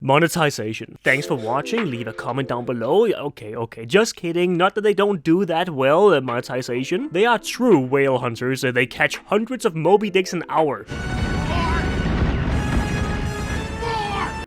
Monetization. Thanks for watching, leave a comment down below. Okay, just kidding, not that they don't do that well at monetization. They are true whale hunters, they catch hundreds of Moby Dicks an hour.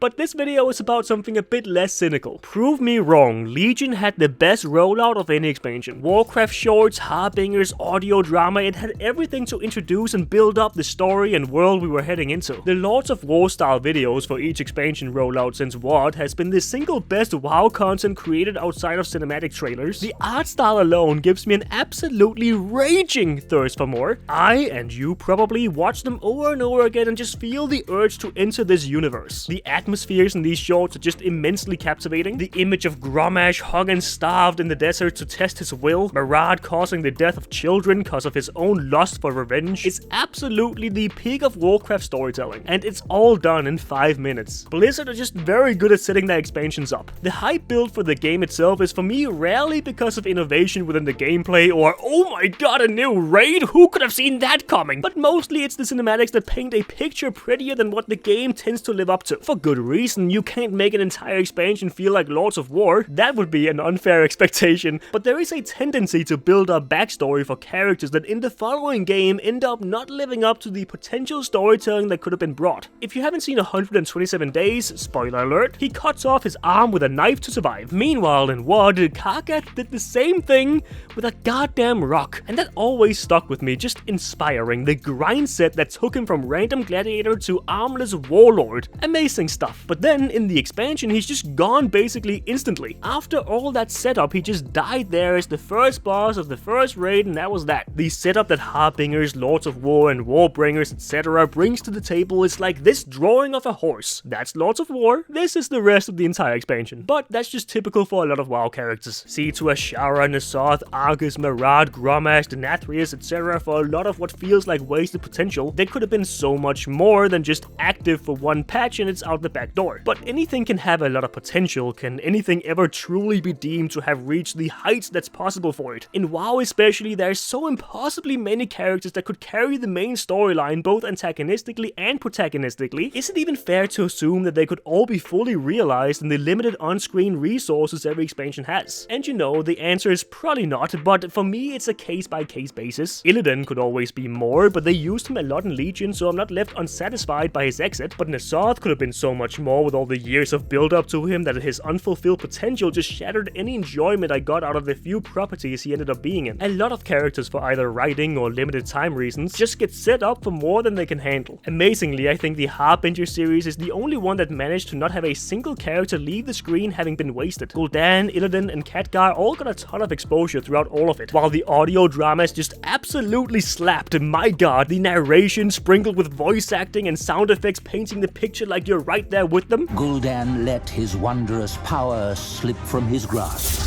But this video is about something a bit less cynical. Prove me wrong, Legion had the best rollout of any expansion. Warcraft shorts, harbingers, audio drama, it had everything to introduce and build up the story and world we were heading into. The Lords of War style videos for each expansion rollout since WoD has been the single best WoW content created outside of cinematic trailers. The art style alone gives me an absolutely raging thirst for more. I, and you probably, watch them over and over again and just feel the urge to enter this universe. The atmospheres in these shorts are just immensely captivating. The image of Grommash hung and starved in the desert to test his will, Marad causing the death of children because of his own lust for revenge, is absolutely the peak of Warcraft storytelling, and it's all done in 5 minutes. Blizzard are just very good at setting their expansions up. The hype build for the game itself is for me rarely because of innovation within the gameplay or oh my god, a new raid, who could have seen that coming? But mostly it's the cinematics that paint a picture prettier than what the game tends to live up to. For good reason, you can't make an entire expansion feel like Lords of War. That would be an unfair expectation, but there is a tendency to build up backstory for characters that in the following game end up not living up to the potential storytelling that could have been brought. If you haven't seen 127 Days, spoiler alert, he cuts off his arm with a knife to survive. Meanwhile in WoD, Kakat did the same thing with a goddamn rock, and that always stuck with me, just inspiring. The grind set that took him from random gladiator to armless warlord. Amazing stuff. But then in the expansion he's just gone basically instantly. After all that setup, he just died there as the first boss of the first raid, and that was that. The setup that Harbingers, Lords of War and Warbringers etc. brings to the table is like this drawing of a horse. That's Lords of War, this is the rest of the entire expansion. But that's just typical for a lot of WoW characters. See to Ashara, Nasoth, Argus, Marad, Grommash, Denathrius etc. For a lot of what feels like wasted potential, there could have been so much more than just active for one patch and it's out the back door. But anything can have a lot of potential. Can anything ever truly be deemed to have reached the heights that's possible for it? In WoW especially, there's so impossibly many characters that could carry the main storyline both antagonistically and protagonistically. Is it even fair to assume that they could all be fully realized in the limited on-screen resources every expansion has? And you know, the answer is probably not, but for me it's a case-by-case basis. Illidan could always be more, but they used him a lot in Legion, so I'm not left unsatisfied by his exit. But Nasoth could have been so much more with all the years of build up to him that his unfulfilled potential just shattered any enjoyment I got out of the few properties he ended up being in. A lot of characters, for either writing or limited time reasons, just get set up for more than they can handle. Amazingly, I think the Harbinger series is the only one that managed to not have a single character leave the screen having been wasted. Gul'dan, Illidan and Khadgar all got a ton of exposure throughout all of it, while the audio dramas just absolutely slapped. My god, the narration sprinkled with voice acting and sound effects painting the picture like you're right there with them. Gul'dan let his wondrous power slip from his grasp.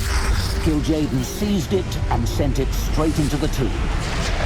Kil'jaeden seized it and sent it straight into the tomb.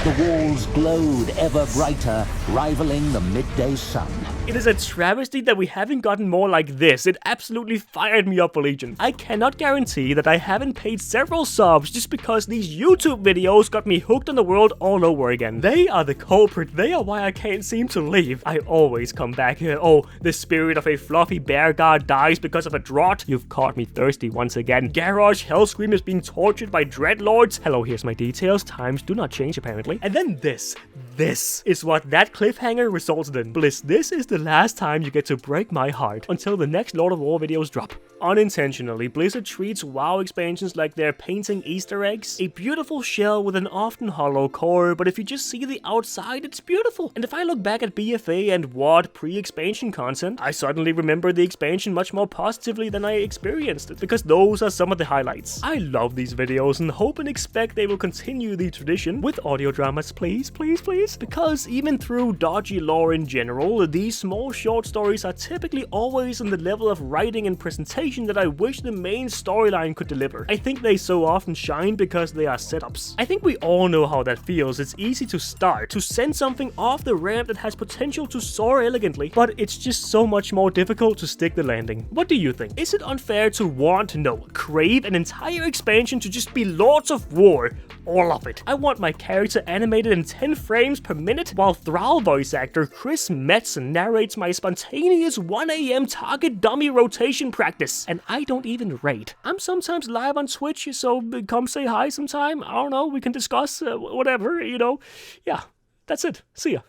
The walls glowed ever brighter, rivaling the midday sun. It is a travesty that we haven't gotten more like this. It absolutely fired me up for Legion. I cannot guarantee that I haven't paid several subs just because these YouTube videos got me hooked on the world all over again. They are the culprit. They are why I can't seem to leave. I always come back here. Oh, the spirit of a fluffy bear god dies because of a drought. You've caught me thirsty once again. Garrosh Hellscream is being tortured by dreadlords. Hello, here's my details. Times do not change apparently. And then this is what that cliffhanger resulted in. Bliss, this is the last time you get to break my heart until the next Lord of War videos drop. Unintentionally, Blizzard treats WoW expansions like they're painting Easter eggs. A beautiful shell with an often hollow core, but if you just see the outside, it's beautiful. And if I look back at BFA and WoD pre-expansion content, I suddenly remember the expansion much more positively than I experienced it, because those are some of the highlights. I love these videos and hope and expect they will continue the tradition with audio dramas, please, please, please. Because even through dodgy lore in general, these small short stories are typically always on the level of writing and presentation information that I wish the main storyline could deliver. I think they so often shine because they are setups. I think we all know how that feels. It's easy to start, to send something off the ramp that has potential to soar elegantly, but it's just so much more difficult to stick the landing. What do you think? Is it unfair to want, no, crave an entire expansion to just be Lords of War? All of it. I want my character animated in 10 frames per minute, while Thrall voice actor Chris Metzen narrates my spontaneous 1 AM target dummy rotation practice. And I don't even raid. I'm sometimes live on Twitch, so come say hi sometime. I don't know, we can discuss whatever, you know. Yeah, that's it. See ya.